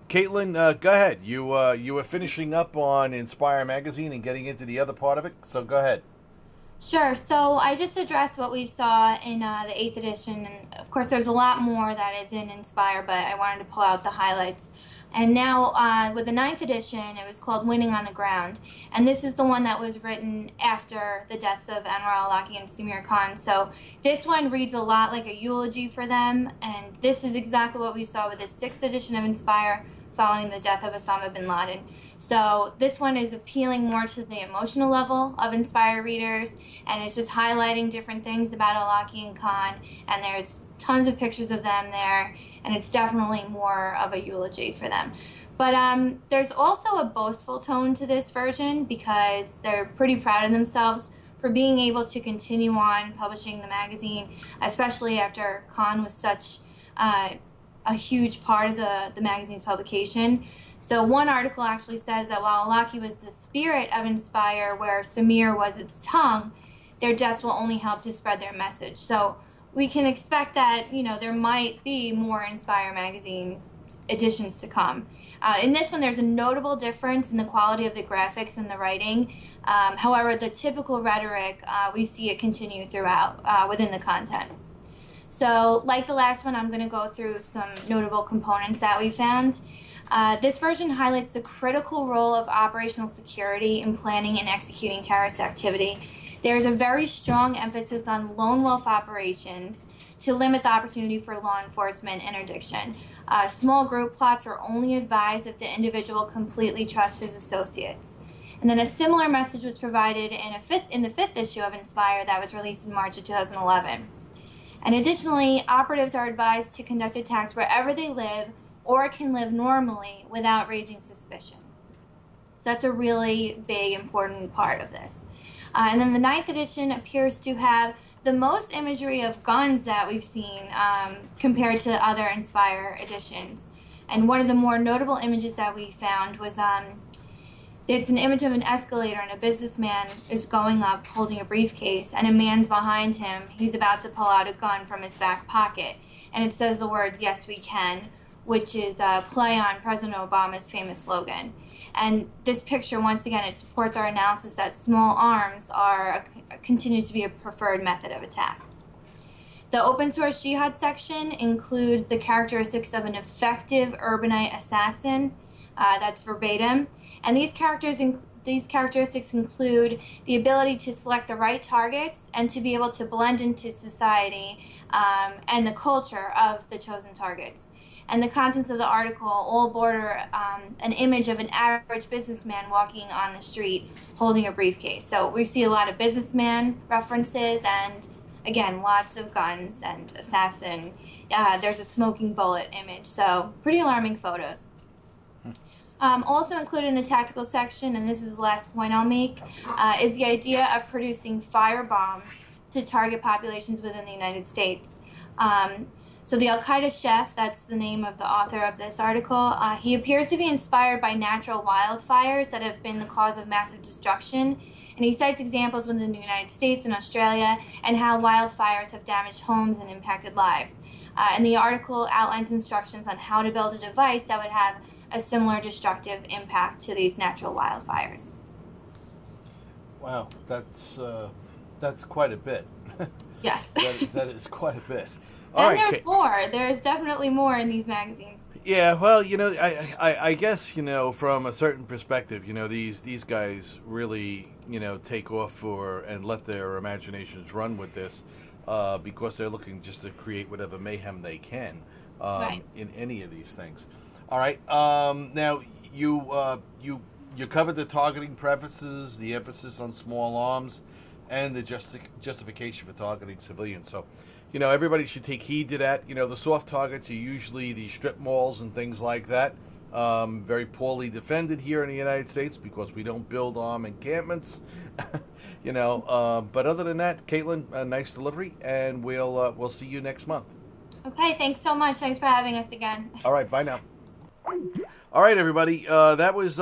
Kaitlin, go ahead. You were finishing up on Inspire magazine and getting into the other part of it, so go ahead. Sure. So I just addressed what we saw in the eighth edition, and of course, there's a lot more that is in Inspire, but I wanted to pull out the highlights. And now, with the ninth edition, it was called Winning on the Ground, and this is the one that was written after the deaths of Anwar al-Awlaki and Samir Khan. So this one reads a lot like a eulogy for them, and this is exactly what we saw with the sixth edition of Inspire following the death of Osama bin Laden. So this one is appealing more to the emotional level of Inspire readers, and it's just highlighting different things about Alaki and Khan, and there's tons of pictures of them there, and it's definitely more of a eulogy for them. But there's also a boastful tone to this version because they're pretty proud of themselves for being able to continue on publishing the magazine, especially after Khan was such a huge part of the magazine's publication. So one article actually says that while Alaki was the spirit of Inspire, where Samir was its tongue, their deaths will only help to spread their message. So we can expect that, there might be more Inspire magazine editions to come. In this one, there's a notable difference in the quality of the graphics and the writing. However, the typical rhetoric, we see it continue throughout within the content. So like the last one, I'm going to go through some notable components that we found. This version highlights the critical role of operational security in planning and executing terrorist activity. There's a very strong emphasis on lone wolf operations to limit the opportunity for law enforcement interdiction. Small group plots are only advised if the individual completely trusts his associates. And then a similar message was provided in the fifth issue of Inspire that was released in March of 2011. And additionally, operatives are advised to conduct attacks wherever they live or can live normally without raising suspicion. So that's a really big, important part of this. And then the ninth edition appears to have the most imagery of guns that we've seen compared to other Inspire editions. And one of the more notable images that we found was it's an image of an escalator, and a businessman is going up holding a briefcase, and a man's behind him. He's about to pull out a gun from his back pocket, and it says the words, "Yes, we can," which is a play on President Obama's famous slogan. And this picture, once again, it supports our analysis that small arms continues to be a preferred method of attack. The open source jihad section includes the characteristics of an effective urbanite assassin. That's verbatim. And these characteristics include the ability to select the right targets and to be able to blend into society and the culture of the chosen targets. And the contents of the article all border an image of an average businessman walking on the street holding a briefcase. So we see a lot of businessman references and, again, lots of guns and assassin. There's a smoking bullet image. So pretty alarming photos. Also included in the tactical section, and this is the last point I'll make, is the idea of producing fire bombs to target populations within the United States. So the Al-Qaeda chef, that's the name of the author of this article, he appears to be inspired by natural wildfires that have been the cause of massive destruction. And he cites examples within the United States and Australia and how wildfires have damaged homes and impacted lives. And the article outlines instructions on how to build a device that would have a similar destructive impact to these natural wildfires. Wow, that's quite a bit. Yes. that is quite a bit. All And right, there's more. There's definitely more in these magazines. yeah, well, I guess, from a certain perspective, these guys really, take off and let their imaginations run with this, because they're looking just to create whatever mayhem they can, Right. in any of these things. All right. Now you covered the targeting prefaces, the emphasis on small arms, and the justification for targeting civilians. So, everybody should take heed to that. The soft targets are usually the strip malls and things like that. Very poorly defended here in the United States because we don't build armed encampments. But other than that, Kaitlin, a nice delivery, and we'll see you next month. Okay, thanks so much. Thanks for having us again. All right, bye now. All right, everybody. That was